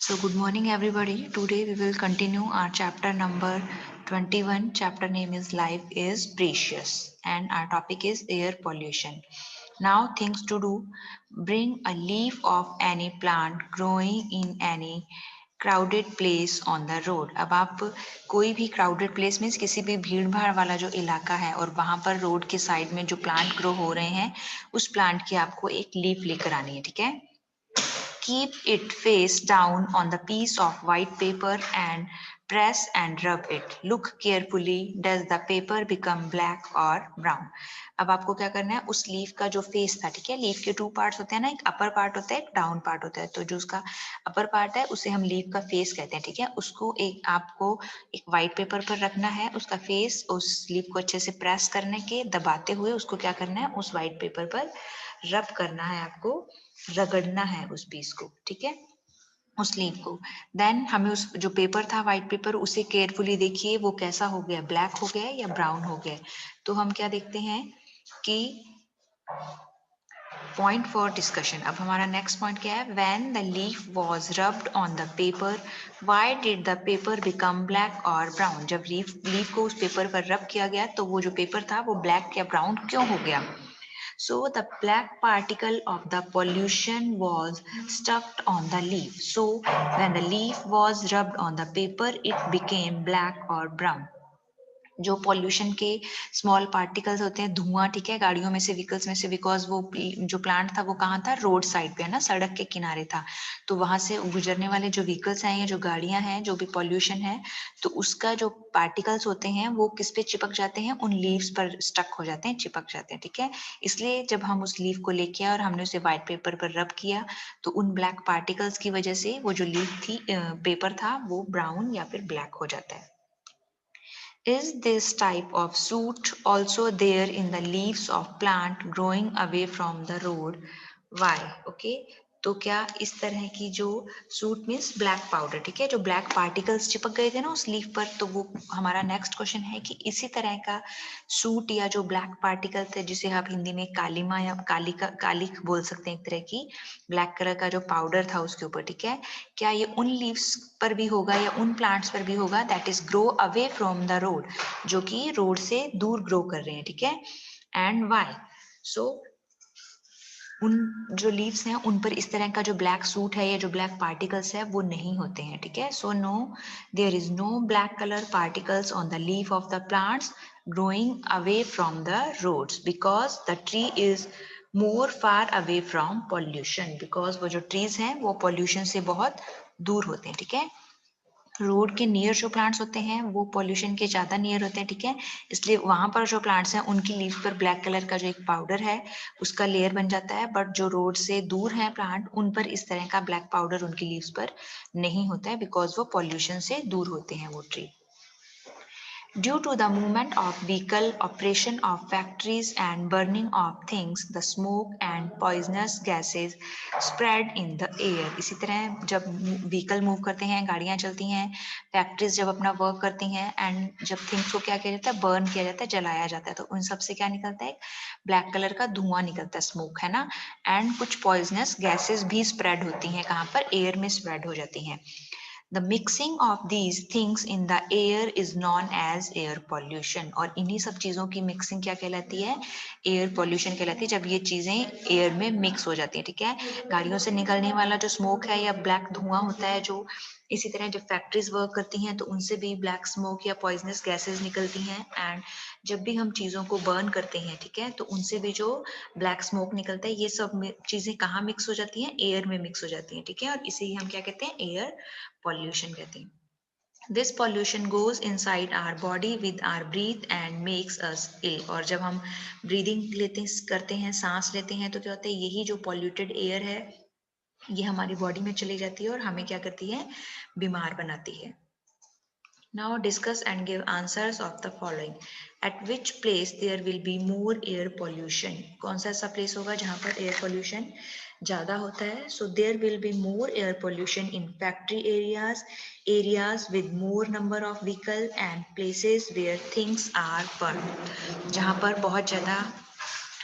So good morning everybody. Today we will continue our chapter number 21. Chapter name is Life is Precious and our topic is air pollution. Now things to do. Bring a leaf of any plant growing in any crowded place on the road. अब आप कोई भी crowded place means किसी भी भीड़ भाड़ वाला जो इलाका है और वहां पर रोड के साइड में जो प्लांट ग्रो हो रहे हैं उस प्लांट की आपको एक लीफ लेकर आनी है. ठीक है. Keep it face down on the piece of white paper and press and rub it. Look carefully. Does the paper become black or brown? अब आपको क्या करना है, उस लीफ का जो फेस था, ठीक है, लीफ के टू पार्ट्स होते हैं ना, एक अपर पार्ट होता है, एक डाउन पार्ट होता है. तो जो उसका अपर पार्ट है उसे हम लीफ का फेस कहते हैं. ठीक है, उसको एक आपको एक व्हाइट पेपर पर रखना है, उसका फेस उस लीफ को अच्छे से प्रेस करने के दबाते हुए उसको क्या करना है, उस व्हाइट पेपर पर रब करना है, आपको रगड़ना है उस पीस को. ठीक है, उस लीफ को. देन हमें उस जो पेपर था व्हाइट पेपर उसे केयरफुली देखिए वो कैसा हो गया, ब्लैक हो गया या ब्राउन हो गया. तो हम क्या देखते हैं कि पॉइंट फॉर डिस्कशन. अब हमारा नेक्स्ट पॉइंट क्या है, when the leaf was rubbed on the paper why did the paper become black और ब्राउन. जब लीफ को उस पेपर पर रब किया गया तो वो जो पेपर था वो ब्लैक या ब्राउन क्यों हो गया. So the black particle of the pollution was stuck on the leaf. So when the leaf was rubbed on the paper, it became black or brown. जो पॉल्यूशन के स्मॉल पार्टिकल्स होते हैं, धुआं, ठीक है, गाड़ियों में से, व्हीकल्स में से, बिकॉज वो जो प्लांट था वो कहाँ था, रोड साइड पे है ना, सड़क के किनारे था. तो वहां से गुजरने वाले जो व्हीकल्स हैं या जो गाड़ियां हैं, जो भी पॉल्यूशन है, तो उसका जो पार्टिकल्स होते हैं वो किस पे चिपक जाते हैं, उन लीव्स पर स्टक हो जाते हैं, चिपक जाते हैं. ठीक है, इसलिए जब हम उस लीफ को लेके आए और हमने उसे व्हाइट पेपर पर रब किया तो उन ब्लैक पार्टिकल्स की वजह से वो जो लीफ थी, पेपर था, वो ब्राउन या फिर ब्लैक हो जाता है. Is this type of soot also there in the leaves of plant growing away from the road? Why? Okay. तो क्या इस तरह की जो सूट मीन्स ब्लैक पाउडर, ठीक है, जो ब्लैक पार्टिकल्स चिपक गए थे ना उस लीफ पर, तो वो हमारा नेक्स्ट क्वेश्चन है कि इसी तरह का सूट या जो ब्लैक पार्टिकल थे, जिसे आप हिंदी में कालीमा या कालिक बोल सकते हैं, एक तरह की ब्लैक कलर का जो पाउडर था उसके ऊपर, ठीक है, क्या ये उन लीव्स पर भी होगा या उन प्लांट्स पर भी होगा that is grow away from the road, जो कि रोड से दूर ग्रो कर रहे हैं. ठीक है, एंड वाई. सो उन जो लीव्स हैं उन पर इस तरह का जो ब्लैक सूट है या जो ब्लैक पार्टिकल्स है वो नहीं होते हैं. ठीक है, so no, there is no black colour particles on the leaf of the plants growing away from the roads because the tree is more far away from pollution. because वो जो trees हैं वो pollution से बहुत दूर होते हैं. ठीक है, रोड के नियर जो प्लांट्स होते हैं वो पॉल्यूशन के ज्यादा नियर होते हैं. ठीक है, इसलिए वहां पर जो प्लांट्स हैं उनकी लीफ पर ब्लैक कलर का जो एक पाउडर है उसका लेयर बन जाता है, बट जो रोड से दूर है प्लांट उन पर इस तरह का ब्लैक पाउडर उनकी लीव्स पर नहीं होता है, बिकॉज वो पॉल्यूशन से दूर होते हैं वो tree. Due to the movement of vehicle, operation of factories and burning of things, the smoke and poisonous gases spread in the air. इसी तरह जब व्हीकल मूव करते हैं, गाड़ियां चलती हैं, फैक्ट्रीज जब अपना वर्क करती हैं एंड जब थिंग्स को क्या किया जाता है, बर्न किया जाता है, जलाया जाता है, तो उन सब से क्या निकलता है, ब्लैक कलर का धुआं निकलता है, स्मोक, है ना, एंड कुछ पॉइजनस गैसेस भी स्प्रेड होती हैं, कहाँ पर, एयर में स्प्रेड हो जाती हैं. The mixing of these things in the air is known as air pollution. और इन्हीं सब चीजों की मिक्सिंग क्या कहलाती है, एयर पॉल्यूशन कहलाती है, जब ये चीजें एयर में मिक्स हो जाती है. ठीक है, गाड़ियों से निकलने वाला जो स्मोक है या ब्लैक धुआं होता है, जो इसी तरह जब फैक्ट्रीज वर्क करती हैं तो उनसे भी ब्लैक स्मोक या पॉइजनस गैसेस निकलती हैं, एंड जब भी हम चीजों को बर्न करते हैं, ठीक है, तो उनसे भी जो ब्लैक स्मोक निकलता है, ये सब चीजें कहाँ मिक्स हो जाती हैं, एयर में मिक्स हो जाती हैं. ठीक है, और इसे ही हम क्या कहते हैं, एयर पॉल्यूशन कहते हैं. This pollution goes inside our body with our breath and makes us ill. और जब हम ब्रीदिंग लेते करते हैं, सांस लेते हैं, तो क्या होता है, यही जो पॉल्यूटेड एयर है ये हमारी बॉडी में चली जाती है और हमें क्या करती है, बीमार बनाती है. Now discuss and give answers of the following. At which place there will be more air pollution? कौन सा ऐसा place होगा जहाँ पर air pollution ज़्यादा होता है? So there will be more air pollution in factory areas, areas with more number of vehicles and places where things are burned. जहाँ पर बहुत ज़्यादा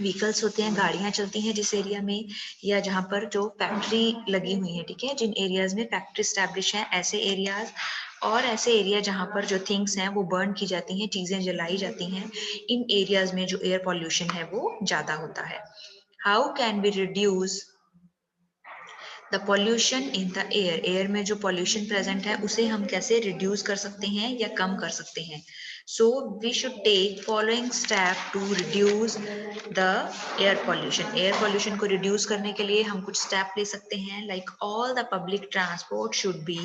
व्हीकल्स होते हैं, गाड़ियां चलती हैं जिस एरिया में, या जहाँ पर जो फैक्ट्री लगी हुई है, ठीक है, जिन एरियाज में फैक्ट्री स्टैब्लिश है, ऐसे एरियाज, और ऐसे एरिया जहाँ पर जो थिंग्स हैं वो बर्न की जाती हैं, चीजें जलाई जाती हैं, इन एरियाज में जो एयर पॉल्यूशन है वो ज्यादा होता है। How can be reduce the pollution in the air, air में जो पॉल्यूशन प्रेजेंट है उसे हम कैसे रिड्यूस कर सकते हैं या कम कर सकते हैं। So we should take following step to reduce the air pollution को रिड्यूस करने के लिए हम कुछ स्टेप ले सकते हैं, like all the public transport should be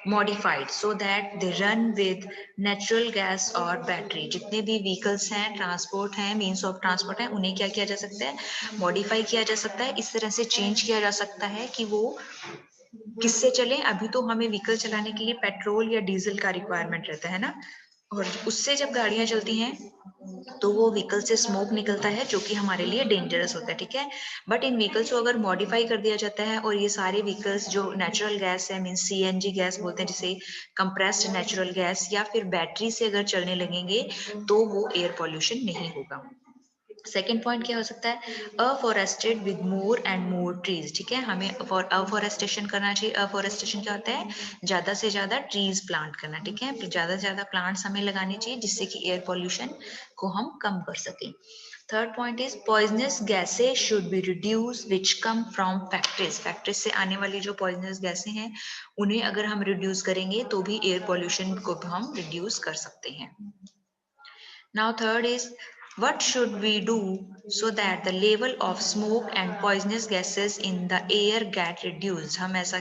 modified so that they run with natural gas और बैटरी। जितने भी व्हीकल्स हैं, ट्रांसपोर्ट हैं, मीन्स ऑफ ट्रांसपोर्ट है, उन्हें क्या किया जा सकता है, मॉडिफाई किया जा सकता है, इस तरह से चेंज किया जा सकता है कि वो किससे चले। अभी तो हमें व्हीकल चलाने के लिए पेट्रोल या डीजल का रिक्वायरमेंट रहता है ना, और उससे जब गाड़ियां चलती हैं तो वो व्हीकल से स्मोक निकलता है जो कि हमारे लिए डेंजरस होता है, ठीक है। बट इन व्हीकल्स को अगर मॉडिफाई कर दिया जाता है और ये सारे व्हीकल्स जो नेचुरल गैस है, मीन सीएनजी गैस बोलते हैं जिसे, कंप्रेस्ड नेचुरल गैस, या फिर बैटरी से अगर चलने लगेंगे तो वो एयर पॉल्यूशन नहीं होगा। सेकेंड पॉइंट क्या हो सकता है, afforested with more and more trees, ठीक है, हमें अफॉरेस्टेशन करना चाहिए। अफॉरेस्टेशन क्या होता है, ज्यादा से ज्यादा ट्रीज प्लांट करना, ठीक है, ज्यादा से ज्यादा प्लांट्स हमें लगाने चाहिए जिससे कि एयर पॉल्यूशन को हम कम कर सकें। Third point is poisonous gases should be reduce which come from factories, factories से आने वाली जो पॉइजनस गैसें हैं उन्हें अगर हम रिड्यूस करेंगे तो भी एयर पॉल्यूशन को हम रिड्यूस कर सकते हैं। Now third is what should we do so that the level of smoke and poisonous gases in the air get reduced। हमें ऐसा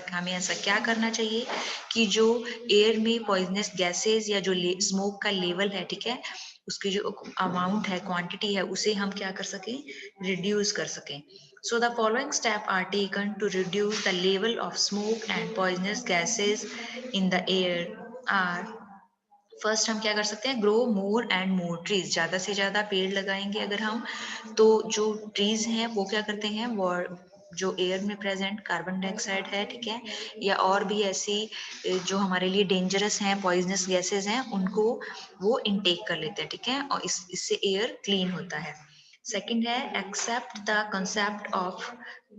क्या करना चाहिए कि जो एयर में पॉइजनस गैसेस या जो स्मोक का लेवल है, ठीक है, उसकी जो अमाउंट है, क्वांटिटी है, उसे हम क्या कर सकें, रिड्यूस कर सकें। So the following steps are taken to reduce the level of smoke and poisonous gases in the air are, first हम क्या कर सकते हैं, grow more and more trees, ज्यादा से ज्यादा पेड़ लगाएंगे अगर हम, तो जो ट्रीज हैं वो क्या करते हैं, वो जो एयर में प्रेजेंट कार्बन डाइऑक्साइड है, ठीक है, या और भी ऐसी जो हमारे लिए डेंजरस हैं, पॉइजनस गैसेस हैं, उनको वो इनटेक कर लेते हैं, ठीक है, और इससे एयर क्लीन होता है। सेकंड है except the concept of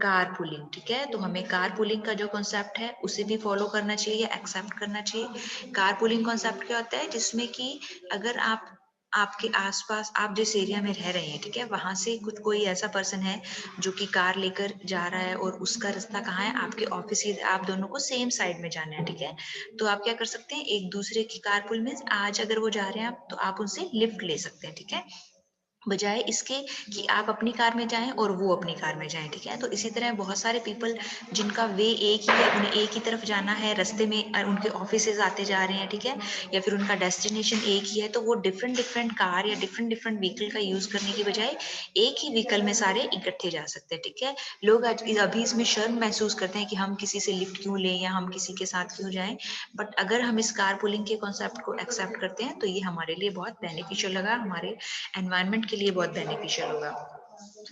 car pooling, ठीक है, तो हमें कार पुलिंग का जो कॉन्सेप्ट है उसे भी फॉलो करना चाहिए या एक्सेप्ट करना चाहिए। कार पुलिंग कॉन्सेप्ट क्या होता है, जिसमें कि अगर आप आपके आसपास, आप जिस एरिया में रह रहे हैं, ठीक है, वहां से कुछ कोई ऐसा पर्सन है जो कि कार लेकर जा रहा है और उसका रास्ता कहाँ है, आपके ऑफिस की, आप दोनों को सेम साइड में जाना है, ठीक है, तो आप क्या कर सकते हैं, एक दूसरे की कार पुल में आज अगर वो जा रहे हैं तो आप उनसे लिफ्ट ले सकते हैं, ठीक है, बजाय इसके कि आप अपनी कार में जाएं और वो अपनी कार में जाएं, ठीक है। तो इसी तरह बहुत सारे पीपल जिनका वे एक ही है, उन्हें एक ही तरफ जाना है, रास्ते में उनके ऑफिसेज आते जा रहे हैं, ठीक है, या फिर उनका डेस्टिनेशन एक ही है, तो वो डिफरेंट डिफरेंट कार या डिफरेंट डिफरेंट व्हीकल का यूज करने की बजाय एक ही व्हीकल में सारे इकट्ठे जा सकते हैं, ठीक है। लोग आज अभी इसमें शर्म महसूस करते हैं कि हम किसी से लिफ्ट क्यों लें या हम किसी के साथ क्यों जाएं, बट अगर हम इस कार पुलिंग के कॉन्सेप्ट को एक्सेप्ट करते हैं तो ये हमारे लिए बहुत बेनिफिशियल लगा, हमारे एनवायरनमेंट के लिए बहुत बेनिफिशियल होगा।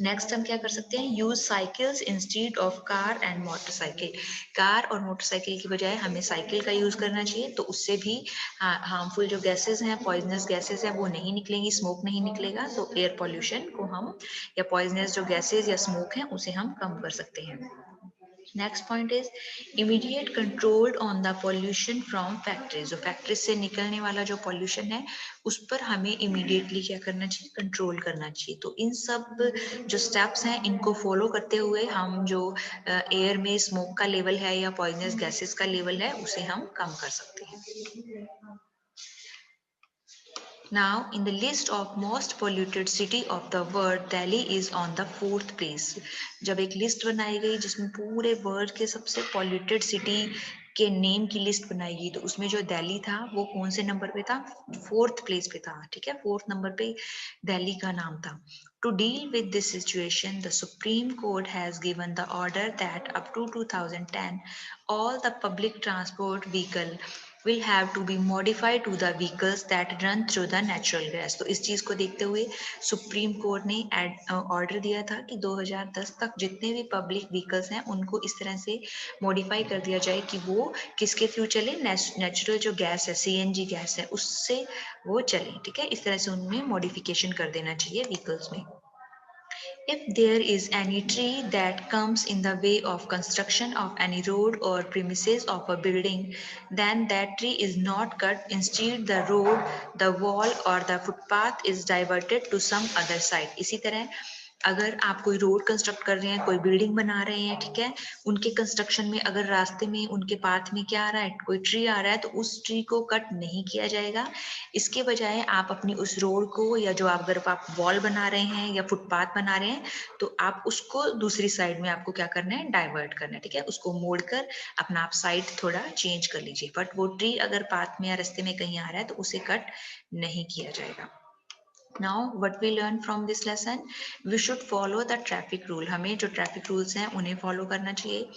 नेक्स्ट हम क्या कर सकते हैं, use cycles instead of car and motorcycle, car और मोटरसाइकिल की बजाय हमें साइकिल का यूज करना चाहिए, तो उससे भी हार्मफुल जो गैसेस हैं, पॉइजनस गैसेस हैं, वो नहीं निकलेंगी, स्मोक नहीं निकलेगा, तो एयर पॉल्यूशन को हम, या पॉइजनस जो गैसेस या स्मोक है उसे हम कम कर सकते हैं। Next point is immediate control on the pollution from factories, जो फैक्ट्रीज से निकलने वाला जो पॉल्यूशन है उस पर हमें इमीडिएटली क्या करना चाहिए, कंट्रोल करना चाहिए। तो इन सब जो स्टेप्स हैं इनको फॉलो करते हुए हम जो एयर में स्मोक का लेवल है या पॉइजनस गैसेस का लेवल है उसे हम कम कर सकते हैं। Now, in the list of most polluted city of the world, Delhi is on the 4th place। जब एक लिस्ट बनाई गई जिसमें पूरे वर्ल्ड के सबसे पॉल्यूटेड सिटी के नेम की लिस्ट बनाई गई, तो उसमें जो दिल्ली था वो कौन से नंबर पे था, 4th प्लेस पे था, ठीक है, 4th नंबर पे दिल्ली का नाम था। To deal with this situation, the Supreme Court has given the order that up to 2010, all the public transport vehicle will have to be modified to the vehicles that run through the natural gas। तो इस चीज को देखते हुए supreme court ने order दिया था कि 2010 तक जितने भी पब्लिक व्हीकल्स हैं उनको इस तरह से मॉडिफाई कर दिया जाए कि वो किसके थ्रू चले, नेचुरल जो गैस है, सीएनजी गैस है, उससे वो चले, ठीक है, इस तरह से उनमें मॉडिफिकेशन कर देना चाहिए व्हीकल्स में। If there is any tree that comes in the way of construction of any road or premises of a building, then that tree is not cut. Instead, the road, the wall or the footpath is diverted to some other side. इसी तरह अगर आप कोई road construct कर रहे हैं, कोई building बना रहे हैं, ठीक है, उनके कंस्ट्रक्शन में अगर रास्ते में उनके पाथ में क्या आ रहा है, कोई ट्री आ रहा है, तो उस ट्री को कट नहीं किया जाएगा। इसके बजाय आप अपनी उस रोड को या जो आप अगर आप वॉल बना रहे हैं या फुटपाथ बना रहे हैं, तो आप उसको दूसरी साइड में आपको क्या करना है, डाइवर्ट करना है, ठीक है, उसको मोड़कर अपना आप साइड थोड़ा चेंज कर लीजिए। बट वो ट्री अगर पाथ में या रास्ते में कहीं आ रहा है तो उसे कट नहीं किया जाएगा। Now what we learn from this lesson, we should follow the traffic rule. हमें जो traffic rules हैं उन्हें follow करना चाहिए।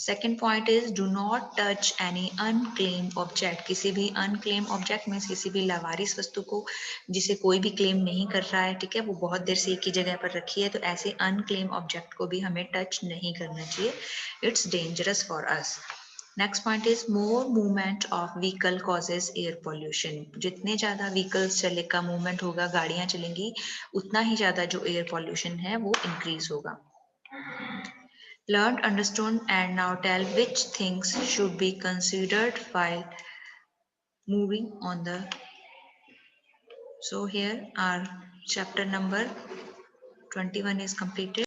Second point is do not touch any unclaimed object. किसी भी unclaimed object में किसी भी लावारिस वस्तु को जिसे कोई भी claim नहीं कर रहा है, ठीक है, वो बहुत देर से एक ही जगह पर रखी है, तो ऐसे unclaimed object को भी हमें touch नहीं करना चाहिए. It's dangerous for us. Next point is more movement of vehicle causes air pollution. जितने ज्यादा व्हीकल्स चलेगा, मूवमेंट होगा, गाड़ियां चलेंगी, उतना ही ज्यादा जो एयर पॉल्यूशन है वो इंक्रीज होगा। Learn, understand and now tell which things should be considered while moving on the. So here our chapter number 21 is completed.